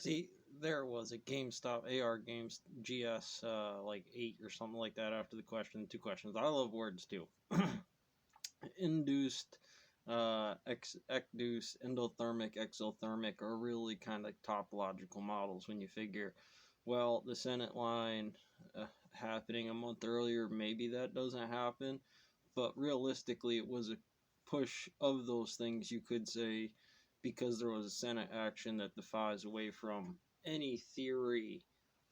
See, there was a GameStop AR Games GS like 8 or something like that after the question, two questions. I love words too. Induced, ecduce, endothermic, exothermic are really kind of topological models when you figure, well, the Senate line happening a month earlier, maybe that doesn't happen, but realistically, it was a push of those things, you could say, because there was a Senate action that defies away from any theory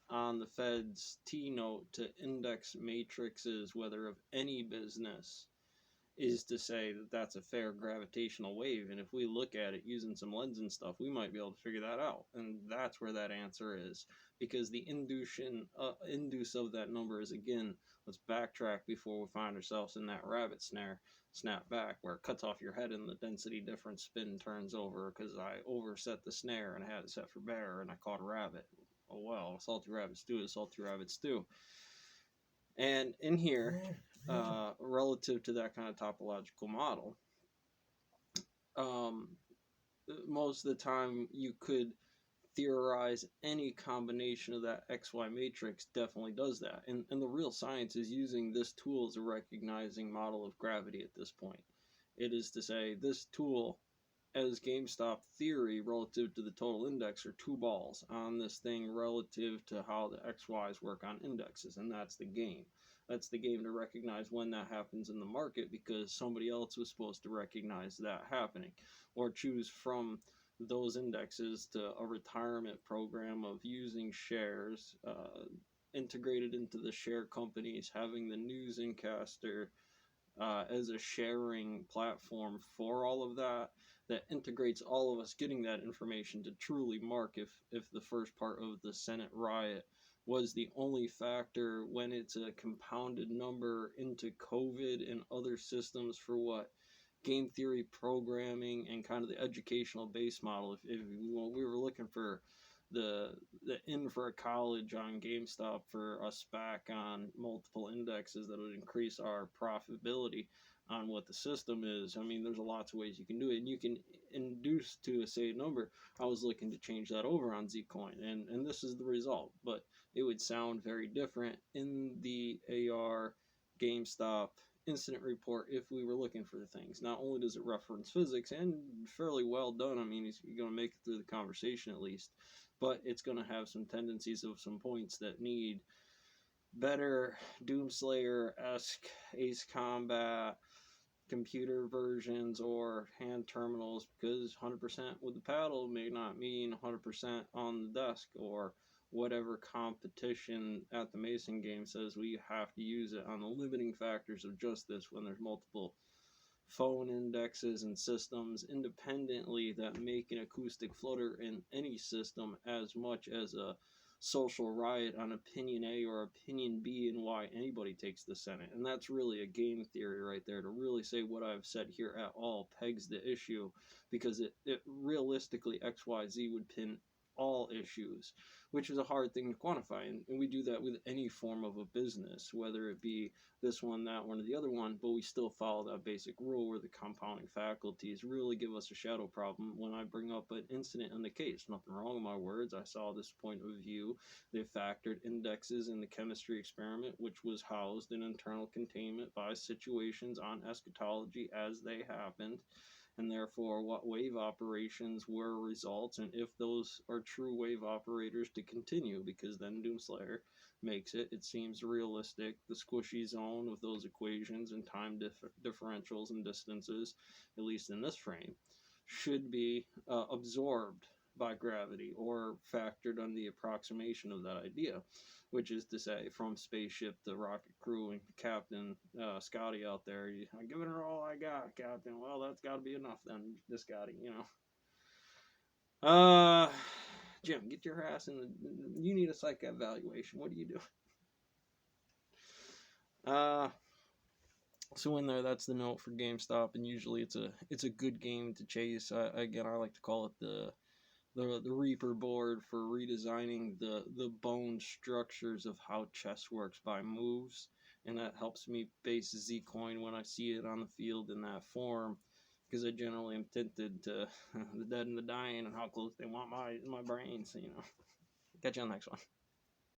on the Fed's T note to index matrices, whether of any business, is to say that that's a fair gravitational wave. And if we look at it using some lens and stuff, we might be able to figure that out. And that's where that answer is. Because the induce of that number is, again, let's backtrack before we find ourselves in that rabbit snare, snap back, where it cuts off your head and the density difference spin turns over because I overset the snare and I had it set for bear and I caught a rabbit. Oh well, salty rabbit stew is salty rabbit stew. And in here, relative to that kind of topological model, um, most of the time you could theorize any combination of that XY matrix definitely does that. And the real science is using this tool as a recognizing model of gravity at this point. It is to say, this tool, as GameStop theory relative to the total index, are two balls on this thing relative to how the XYs work on indexes, and that's the game. That's the game to recognize when that happens in the market because somebody else was supposed to recognize that happening or choose from those indexes to a retirement program of using shares integrated into the share companies, having the news incaster as a sharing platform for all of that, that integrates all of us getting that information to truly mark if the first part of the Senate riot was the only factor when it's a compounded number into COVID and other systems for what game theory programming and kind of the educational base model. If we were looking for the in for a college on GameStop for us back on multiple indexes that would increase our profitability on what the system is. I mean, there's lots of ways you can do it, and you can induce to a say number. I was looking to change that over on Zcoin, and this is the result, but it would sound very different in the AR GameStop incident report if we were looking for the things. Not only does it reference physics, and fairly well done, I mean, you're going to make it through the conversation at least, but it's going to have some tendencies of some points that need better Doomslayer-esque Ace Combat computer versions or hand terminals, because 100% with the paddle may not mean 100% on the desk, or whatever competition at the Mason game says we have to use it on the limiting factors of just this when there's multiple phone indexes and systems independently that make an acoustic flutter in any system as much as a social riot on opinion A or opinion B and why anybody takes the Senate. And that's really a game theory right there. To really say what I've said here at all pegs the issue, because it realistically XYZ would pin all issues, which is a hard thing to quantify. And we do that with any form of a business, whether it be this one, that one, or the other one, but we still follow that basic rule where the compounding faculties really give us a shadow problem when I bring up an incident in the case. Nothing wrong with my words. I saw this point of view. They factored indexes in the chemistry experiment, which was housed in internal containment by situations on eschatology as they happened, and therefore what wave operations were results, and if those are true wave operators to continue, because then Doomslayer makes it seems realistic. The squishy zone of those equations and time differentials and distances, at least in this frame, should be absorbed by gravity or factored on the approximation of that idea, which is to say, from spaceship to rocket crew and Captain Scotty out there, I'm giving her all I got, Captain. Well, that's got to be enough then, this Scotty, you know. Jim, get your ass in the. You need a psych evaluation. What are you doing? So in there, that's the note for GameStop, and usually it's a good game to chase. Again, I like to call it the Reaper board for redesigning the bone structures of how chess works by moves, and that helps me base Zcoin when I see it on the field in that form, because I generally am tinted to the dead and the dying and how close they want my brains. Catch you on the next one.